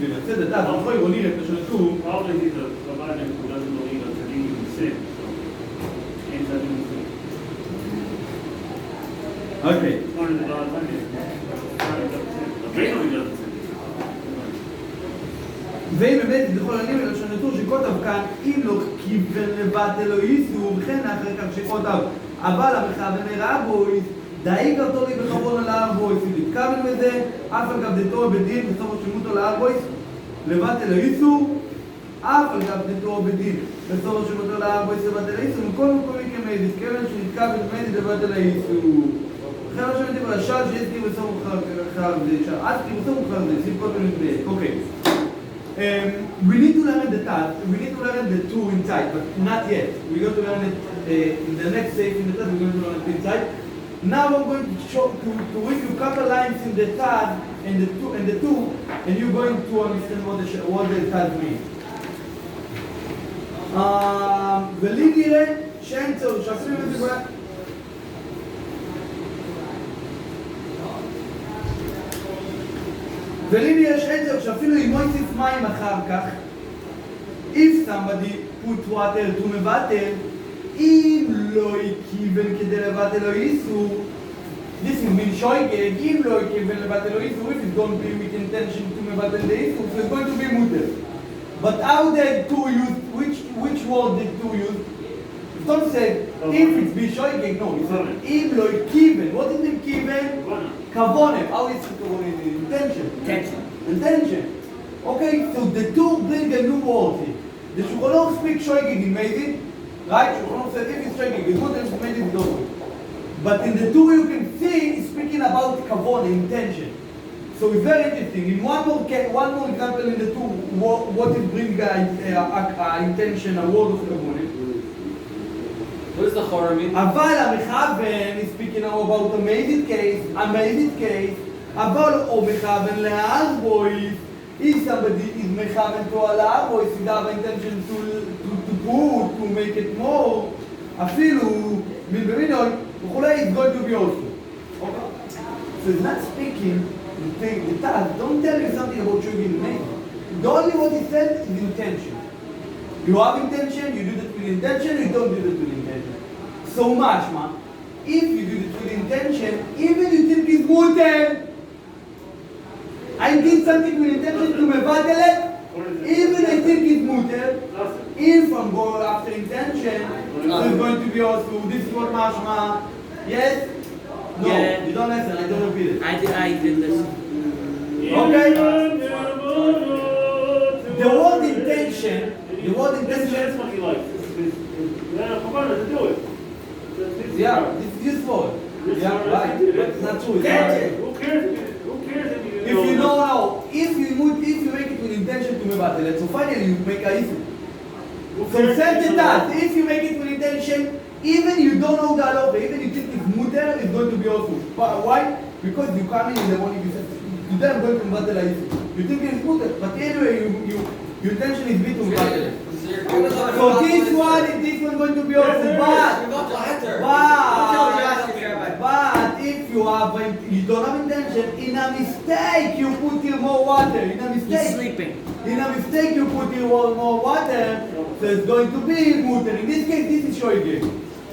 מסוים. בסדר, אתה יכול עירוני רק לשונתו. Probably he's a provider who doesn't believe that Tzadik can sin, so ain't that in sin. אוקיי. One of the Baal Tanya, he doesn't sin. ואם באמת בכל הניב לשונתו שכותב כאן, אם לא כיוון לבטל או איסור, וכן אחרי כך שכותב, אבל המכוון הראה בויס, דאי גרתו לי בכבון על ההר בויס, אם נתכוון בזה, אף על גב דתו בדין, בסוף השמות על ההר בויס, לבטל או איסור, אף על גב דתו בדין, בסוף השמות על ההר בויס, לבטל או איסור, מכל מקום כמייז, כיוון שנתכוון מייז לבטל או איסור. לכן לא שמעתי ברשל שיזכיר בסוף אחר זה, אז כי בסוף אחר זה, שים כל מיני בית, אוקיי. We need to learn the task, we need to learn the two inside, but not yet. We're going to learn it in the next stage in the task, we're going to learn it inside. Now I'm going to show to read you a couple lines in the task and the two, and you're going to understand what the task means. ולי נראה שאין צורך, שעשינו את זה כבר. ולי נראה שאין צורך, שאפילו אם מוסיף מים אחר כך, if somebody put water to מבטל, אם לא כיוון כדי לבטל או איסור, this is mean שויגג, אם לא כיוון לבטל או איסור, if it's don't be with intention to מבטל the איסור, so it's going to be מותר. But how did two use, which word did two use? Don't say, if it's be שויגג, no, it's אם לא כיוון, what is the כיוון? כוונה, how is it intention? Intention. Okay, so the two bring a new word here. The Shulchan Aruch speak שויגג in Meidin, right? Shulchan Aruch said if it's שויגג, it's good and it's Meidin, it's not good. But in the two you can see, it's speaking about kavona, intention. So it's very interesting. In one more example in the two, what is bring intention, a word of kavona. What does the Chora mean? אבל המכוון is speaking now about a made case, אבל או מכוון להר boys, if somebody is מכוון to a להר boys, he have intention to put, to make it more, אפילו, מן במינוי, וכולי, it's going to be also. Okay? So it's not speaking, the task, don't tell you something about you being made. The only what he said is intention. You have intention, you do that with intention, you don't do that with intention. So much, man. If you do it with intention, even you think it's muter, I did something with intention to מבטל it, even I think it's muter, if I'm going after intention, it's going to be also, this is what mashma, yes? No, Yeah. you don't listen, I don't repeat it. I did listen. Okay? The word intention, That's what he likes. Yeah, come on, let's do it. yeah, it's useful. Yeah, right, but it's not true. It's not right. Who cares? If you know now, if you make it with intention to מבטל it, so finally you make a issue. So set the task. If you make it with intention, even you don't know the halacha, even you think it's muter, it's going to be also. Why? Because you come in the morning, you say, today I'm going to מבטל a issue. You think it's muter, but anyway, your intention is to מבטל it. So this one going to be also but if you don't have intention, in a mistake you put in more water. In a mistake. He's sleeping. In a mistake you put in more water, so it's going to be muter. In this case, this is shoigeg.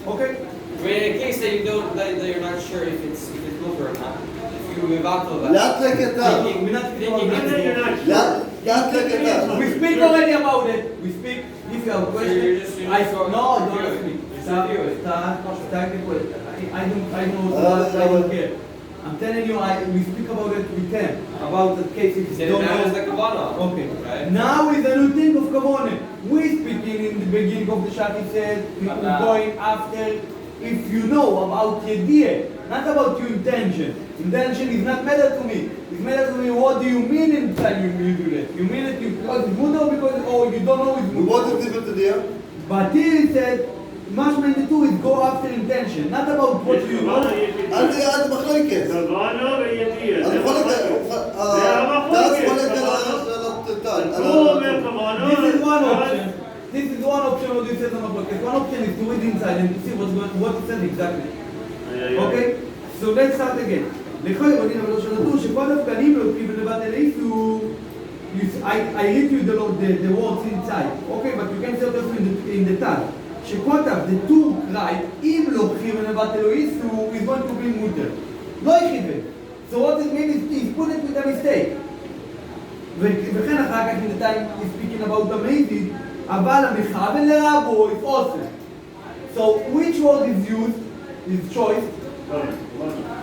Okay? I mean, in a case that you don't, that you're not sure if it's mutter or not. If you move out of that. לאט לקטן. We're not speaking about Then you're that. not sure. לאט לקטן. We speak already about it. We speak. If you have a question, you're just don't ask me. Start the question. I don't care. I'm telling you, we speak about it with them. About the case if you don't That is know. the Kavanah. Okay. Right? Now is a new thing of Kavone. We speaking in the beginning of the Shach, he said, we're going after if you know about Yediyah, not about your intention. Intention is not matter to me. It matters to me what do you mean inside you do that. You mean it because it's good or because you don't know it's good. what is different to the But here he said, Mashman the two is go after intention, not about what you know. אל מחלוקת. כוונה וידיעה. אני יכול לתת. אתה יכול לתת הוא אומר כוונה. This is one option. This is one option what you said on the podcast. One option is to read inside and to see what it said exactly. Okay? So let's start again. לכוי רודין אבל לא שנתו שכל דווקא אני לא כי בנבט אליסו I read you the words inside, okay, but you can say also in the tag. שכותב, the two right, אם לוקחים ונבט אלוהיסו, is going to be mutter. לא יחיבל. So what it means is he put it with a mistake. וכן אחר כך in the time he's speaking about the amazing, אבל המכוון לרבו is awesome. So which word is used, is choice?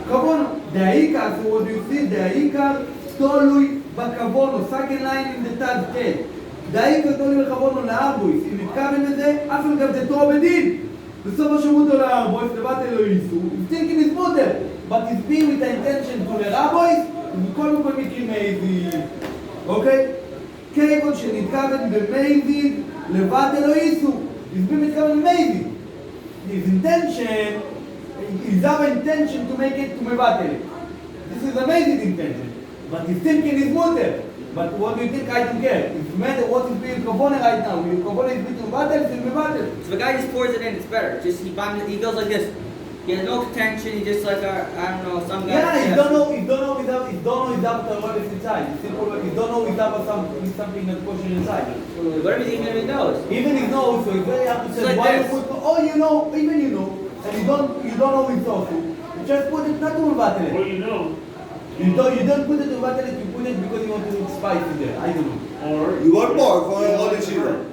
כבונו. דהעיקר, so what do you see? דהעיקר תולוי בכבונו. Second line in the tag 10. דהעיקר תולוי בכבונו לארבויס. אם מתכוון לזה, אף גם זה תור בדין. בסוף השמות אותו לארבויס, לבט אלוהיסו. He's thinking his mother, but he's being with the intention to לרבויס, ובכל מקום מקרים מייזיד. אוקיי? כיוון שנתכוון במייזיד, לבט אלוהיסו. he's being מתכוון למייזיד. his intention, his our intention to make it to mevatel. This is amazing intention. But he's thinking his mother. But what do you think? I don't care. It's matter what is being kavone right now. If kavone is being mevatel, it's mevatel. So the guy just pours it in, it's better. Just he goes like this. He has no contention, he just like I don't know, some guy. Yeah, he don't know without what is inside. He don't know without something that's pushing inside. But everything even he knows. Even he knows, so it's very hard to say Like why this. you put you know, even you know, and you don't know it's also. You just put it not to mevatel. Well, you know. You don't put it to mevatel, you put it because you want to put spice in there. I don't know. Or You want more for all the shiva.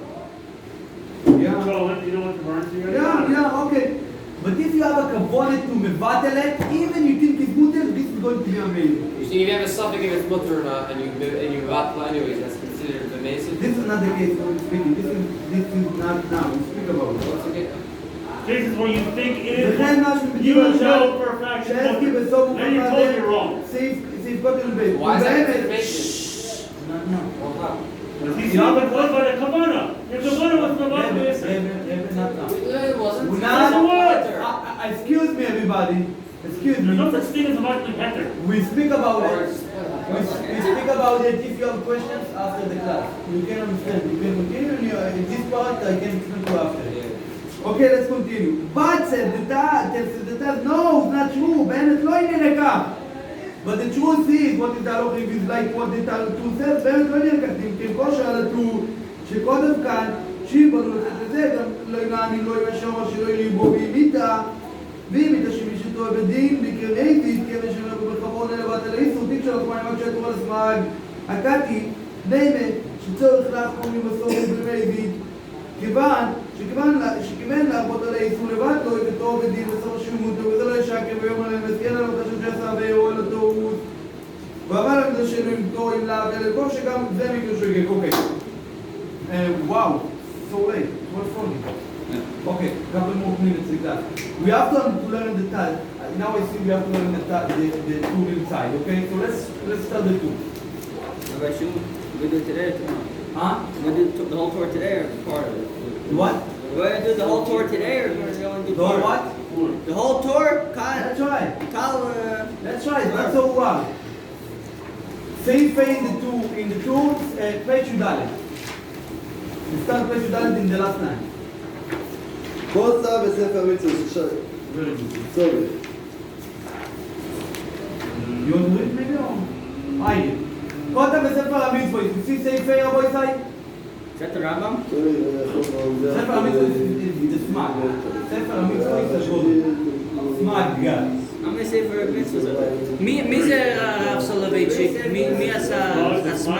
Yeah. So, you know what the burns here? Yeah, okay. But if you have a kavonet to mevatel, even you think it's mutter, this is going to be amazing. You see, if you have a suffix if it's mutter or not, and you vatla anyways, that's considered amazing. This is not the case when we're speaking. This is not now. We speak about it. Once again, Cases where you think it is, וכן משהו you בדיוק know for a fact it's שעסקי mutter. בסוף Then you told you're wrong. סעיף קוטל בית. why is that ובאמת- information? No. Well, how? Because he's not employed by the Kavanah. Your Kavanah was the one Rebbe, person. not now. It wasn't. We're That's the word. Excuse me, everybody. Excuse There's no me. such thing as a Michael Heter. We speak about Or it. it's- We speak about it. If you have questions after the class, you can understand. You can continue. In this part, I can explain to you after. Okay, let's continue. But said the Taz, no, it's not true. Bennett לא עניין כך. But the truth is, what is the halacha is like what the Taz says, בennett לא עניין כך. אם ככל שעלתו, שקודם כאן, שיבנו לתת לזה, גם לא ינעני, לא ירשום, שלא יהיו בו וימיתה, וימיתה שמישתו בדין, בקרייבית, כיוון שלא בכבוד ללבת אל האיסור, תיק שלו כמו נאמר כשהתורה לסמג, הקאתי, נאמן, שצורך לחקום מבסור ובמייבית, שכיוון להרבות על האיסור לבד לא יבטור בדין בסוף השימות וזה לא ישקר ויום עליהם וסגן עליו את השם שעשה ויהוא אל הטעות ואבל הקדשנו עם תור עם להב אל כל שגם זה מקדשו יגק. אוקיי וואו, so late, 12:40. Okay, couple more minutes like that. We have to learn the tag. Now I see we have to learn the tool inside, okay? So let's start the tool. How about you? We do it today or tomorrow? Huh? We do the whole tour today or part of it? What? We're gonna do the whole tour today or we're gonna do The part? what? The whole tour? Let's try. Let's try. That's so wow. Safe in the tools, page Yudalet. We start page Yudalet in the last line. קוצה בספר מצוות. Very good. סורי. You want to read maybe or? I did. Kota בספר המצוות. You see safe רבו ישראל? Is that the Rambam? ספר המצוות is the smart. ספר המצוות is the good. Smart guy. How many sefer mitzvahs are there? מי זה הרב סולובייצ'יק? מי עשה הסמאק?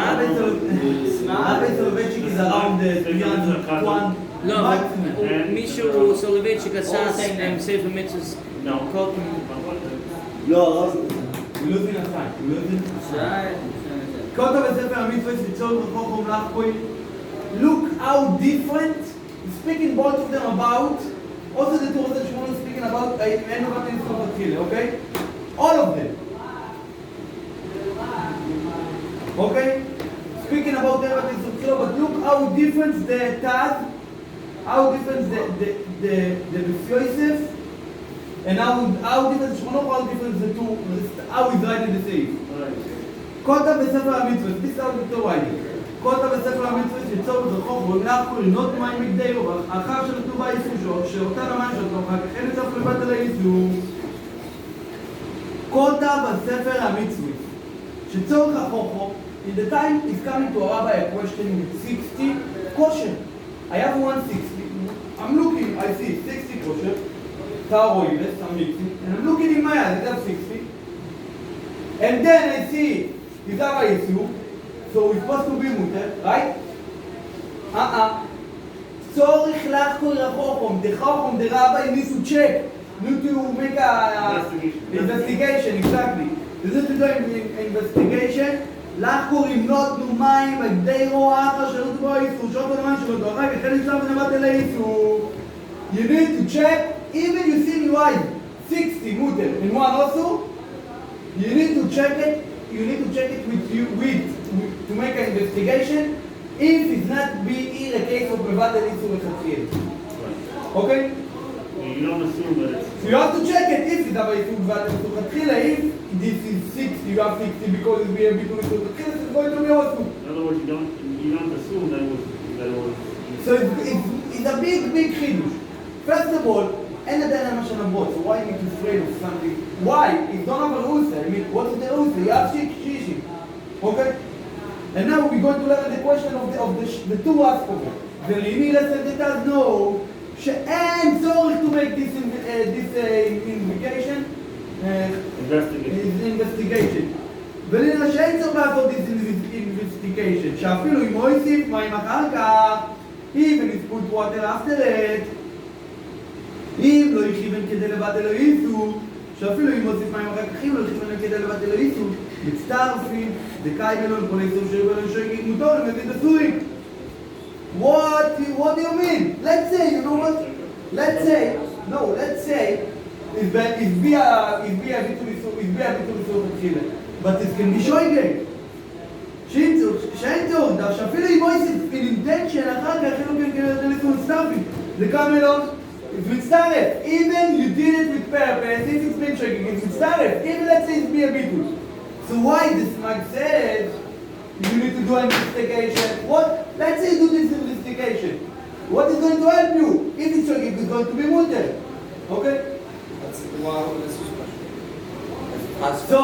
Rabbi Soloveitchik is around 301 לא, maximum. מישהו סולובייצ'יק עשה ספר מצווה No. קוטן. לא, הרב. We losing our time. We losing. Right. כותב בספר המצוות לצורך חוכם לחקוי. Look how different. He's speaking both of them about. Also the two that Shmuel is speaking about. אין לו גם אינסטור מתחילה, okay? All of them. Okay? Speaking about them, but look how different the Taz, how different the Yosef, and how different Shmuel, how different the two, how he's writing the same. כותב בספר המצוות, this is how the Torah writing. כותב בספר המצוות שצור וזכוך ולנחו לנות מים מגדרו, אחר שנתנו בה איסור שאותה למים שלו, אחר כך אין לצף לבד על האיסור. כותב בספר המצוות שצורך החוכו in the time is coming to a rabbi a question with 60 kosher. I have 160. I'm looking, I see 60 kosher. Taroiles, I'm mixing, and I'm looking in my eyes, I have 60. And then I see Izara Yisu, so it's supposed to be mutter, right? צורך לחקור לחוכם, the chacham, the rabbi needs to check, need to make a investigation, exactly. They need to do an investigation, לחקור אם לא תנו מים, הגדי רוח, שלא תבוא איסור, שעות על המים שלו, אחר כך חלק שלב ונבט אל האיסור. You need to check, even you see me wide, 60 mutter and one also, you need to check it to make an investigation, if it's not be in a case of Mevatel Isur Lechatchila. Okay? You don't assume that it's... So you have to check it if it's about Isur Mevatel Isur Lechatchila. If this is 60, you have 60 because it's being Bitul Isur Lechatchila, it's going to be also. In other words, you don't assume that it was... So it's a big chidush. First of all, אין עדיין מה שנבוא, so why you need to afraid of something? Why? If don't have a rusa, I mean, what is the rusa? You have shishim. Okay? And now we're going to learn the question of the two aspects. ולימי לסדת אז know שאין צורך to make this investigation. ולילה שאין צורך לעשות this investigation. שאפילו אם הוא יוסיף מים אחר כך, even if put water after it, אם לא יכיוון כדי לבטל לו איסור, שאפילו אם מוסיף מים אחר כך, אם לא יכיוון כדי לבטל לו איסור, מצטרפים, דקאי מלון, כל איסור שבלון שגי מותו, למזיד אסורים. What do you mean? Let's say, you know what? Let's say, it's via ביטול איסור תחילה. But it can be שויגל. שאין צורך, שאפילו אם מוסיף אינטנשן אחר כך, אפילו כן איסור מצטרפים, דקאי מלון, it's מצטרף. Even you did it with purpose, if it's been shaking, it's מצטרף. Even let's say it's be a bitul. So why this Mag says you need to do an investigation? What? Let's say you do this investigation. What is going to help you? If it's shaking, it's going to be mutter. Okay? That's wow, this is question. So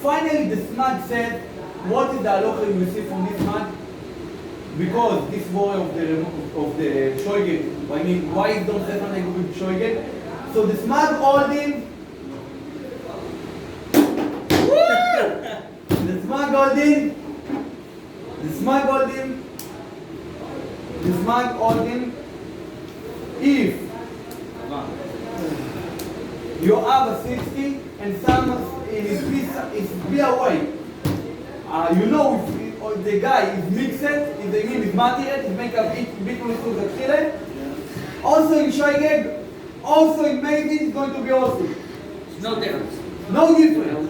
finally the Smag said, what is the halacha you receive from this Smag? Because this war of the Shoigel, I mean, why don't say something with Shoigel? So the Smag holding, if you have a 60 and some is be away, you know if the guy is mixed, if the mean is material, it make a big little. Also in Shoigel, also in Meidin, it's going to be also. No difference. No difference.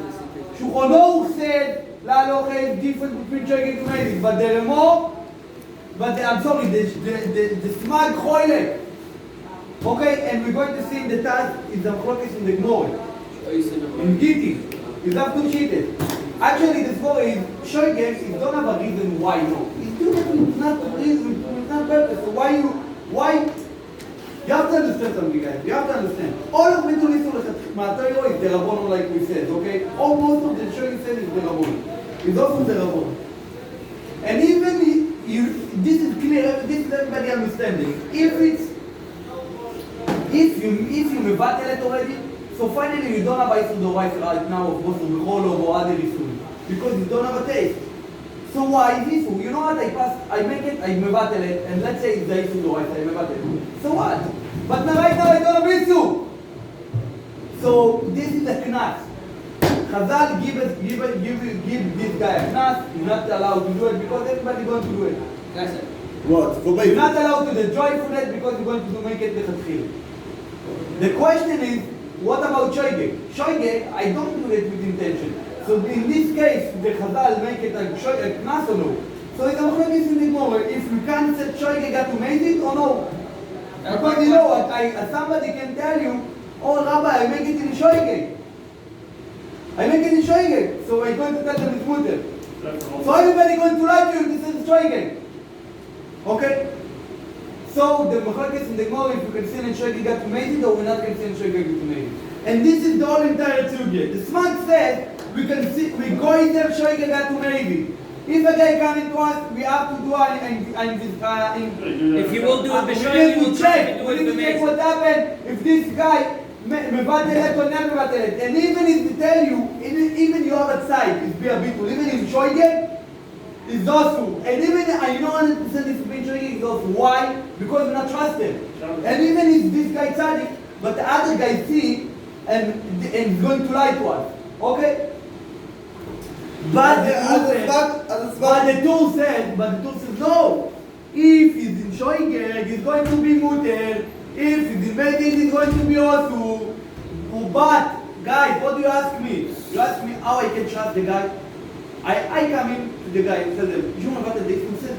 Shulchan Aruch said, La halacha is different between Shoigel and Meidin, but the Smag Choilek. Okay, and we're going to see in the Taz, is the focus in the Gemara. In Gittin, is have two sheeted. Actually, the story is Shoigel, it don't have a reason why no. It's with not reason, with not purpose. So why? You have to understand something, guys. You have to understand. All of Bitul Isur Lechatchila is the Rabbanon, like we said, okay? Almost of the Shoigel said is the Rabbanon. It's also the Rabbanon. And even this is clear, this is everybody understanding. If you mevatel it already, so finally you don't have Isur Doraisa right now of Bosur B'cholo or other Isur, because you don't have a taste. So why Isur? You know what? I make it, I mevatel it, and let's say it's the Isur Doraisa, I mevatel it. So what? But now right now I don't have Isur. So this is a knas. Chazal give this guy a knas. You're not allowed to do it because everybody going to do it. That's it. What? For You're baby? not allowed to enjoy from it because you're going to make it lechatchila. The question is, what about Shoigel? Shoigel, I don't do it with intention. So in this case, the Chazal make it a knas or no? So it's a machlokes in the Gemara. If you can't say Shoigel got to make it or no? Because you know what, somebody can tell you, oh Rabbi, I make it in Shoigel. I make it in Shoigel. So I'm going to tell them it's mutter. So everybody going to like you, this is Shoigel. Okay? So the machlokes in the Gemara, if you can see in Shoigel got to make it, or we're not going to see in Shoigel got to make it. And this is the whole entire sugya. The Smag said we go in there Shoigel got to make it. If a guy coming to us, we have to do If you will do it we b'shoyim, need you to will try check. to do We it need to check b'mezid. what happened if this guy מבטלת or not מבטלת. And even if they tell you, even you have a side, it's be a bitul. Even if shoygeg, it's also. And even I know 100% this shoygeg is also. Why? Because we're not trusted. And even if this guy tzaddik, but the other guy see and is going to lie to us. Okay? But the tool says no. If he's in shoygeg, he's going to be muter. If he's in Bedin, he's going to be also. But guys, what do you ask me? You ask me how I can trust the guy. I come in to the guy and tell them, you מבטל this? He said,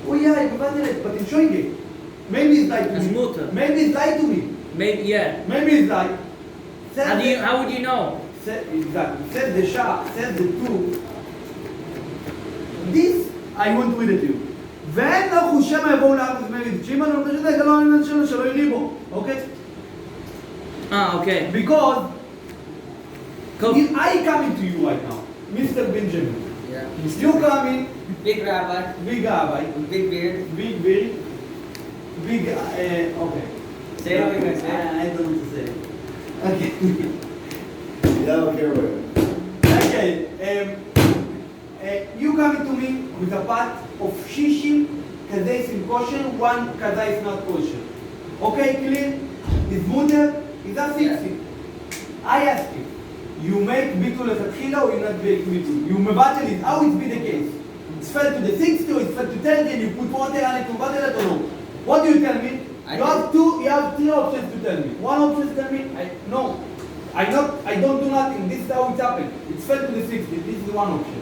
oh yeah, I מבטל it, but in shoygeg. Maybe he's lied to As me. muter. Maybe he's lied to me. Maybe, yeah. Maybe he's lied. How would you know? Exactly. Said the Shah, said the two. This, I want to read it to you. ואין לו חושם יבואו לארץ מריד. שאם אני רוצה שזה לא עניין שלו, שלא יריבו. אוקיי? Okay. Because Cool. if I come into you right now, Mr. Benjamin. Yeah. You come in, Big rabbi, big rabbi, big beard. big, okay. Say what you're gonna say. I don't know what to say. Okay. Yeah, okay, wait. Okay, you coming to me with a pot of shishim, kazais in kosher, one kazais not kosher. Okay, clean? Is muter? Is that 60? I ask you, you make bitul lechatchila or you not make bitul? You mevatel it, how it be the case? It's fell to the 60 or it's fell to 10 and you put water on it to mevatel it or no? What do you tell me? You have three options to tell me. One option is tell me, no. I don't do nothing. This is how it happened. It's fell to the 60. This is one option.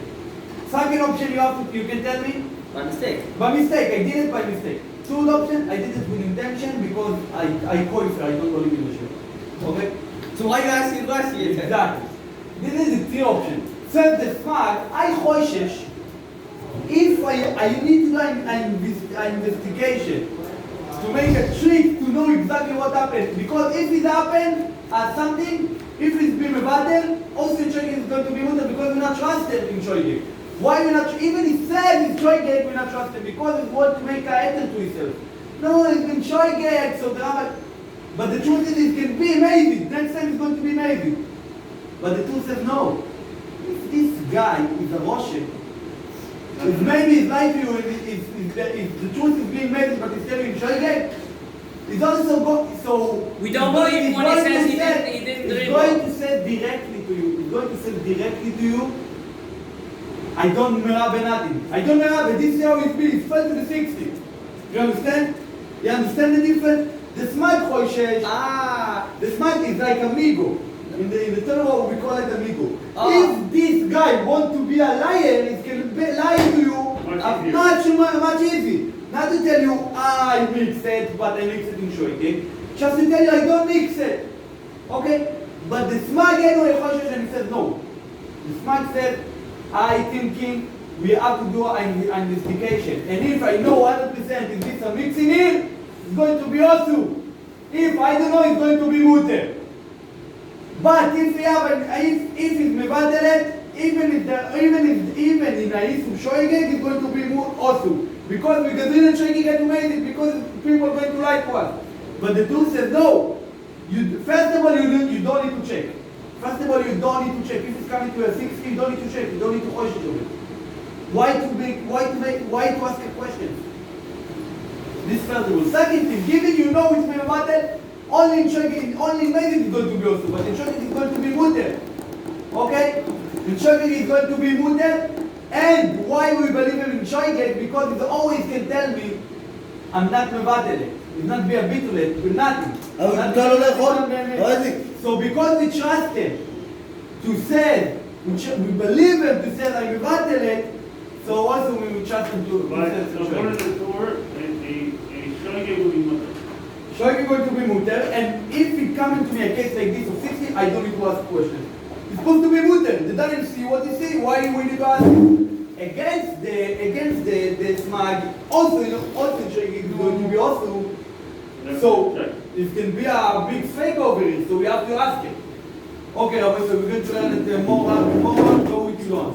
Second option, you can tell me By mistake. by mistake. I did it by mistake. Third option, I did it with intention because I koifer. I don't believe in the shit. Okay? So why you asking questions? Exactly. This is the three option. Said the smart. I choishesh. If I need to do an investigation to make a trick to know exactly what happened, because if it happened as something, if it's been mevatel, also shoygeg is going to be muter because we're not trusted in shoygeg. Why we're not? Even he said it's shoygeg, we're not trusted because it wants to make a etel to himself. No, it's been shoygeg, so drama. But the truth is, it can be amazing. Next time it's going to be amazing. But the truth says no. If this guy is a Roshem, if maybe his life you, if the truth is being made, but he's telling you shoygeg, it's also so. We don't believe when he says he didn't He's dribble. going to say directly to you. He's going to say directly to you. I don't merab nothing. I don't merab. This is how it be. It's fell to the 60. You understand? You understand the difference? The smart choishesh. The smart is like amigo. In the Torah we call it amigo. If this guy want to be a liar, he can lie to you. Much easy. Not to tell you I mix it, but I mix it in shoygeg. Just to tell you I don't mix it. Okay? But the smart guy no choishesh and he says no. The smart said I thinking we have to do an investigation. And if I know 100% is this a mixing here, it's going to be also. If I don't know, it's going to be muter. But if we have if it's mevadelet, even in a issue shoygeg, it's going to be also. Because we didn't shoygeg to make it because people are going to like us. But the truth says no. First of all, you don't need to check. First of all, you don't need to check. If it's coming to a 60, you don't need to check. You don't need to question it. Why to ask a question? This first of all. Second thing, given you know it's mevatel, only in shoygeg, only in Mezid is going to be also, but in shoygeg is going to be muter. Okay? In shoygeg is going to be muter. And why we believe him in shoygeg? Because he always can tell me, I'm not mevatel. It's not be a bitulet, with nothing. So because we trust him to say, we believe him to say that we mevatel it, so also we trust him to But say according to the Torah, a shoygeg will be muter. shoygeg going to be muter, and if it comes to me a case like this of 60, I don't need to ask questions. It's supposed to be muter. The Daniel see what he say. Why we need to ask? Against the smag, also shoygeg is going to be also. So it can be a big fake over it. So we have to ask it. Okay, so we're going to learn it more. Go with you on.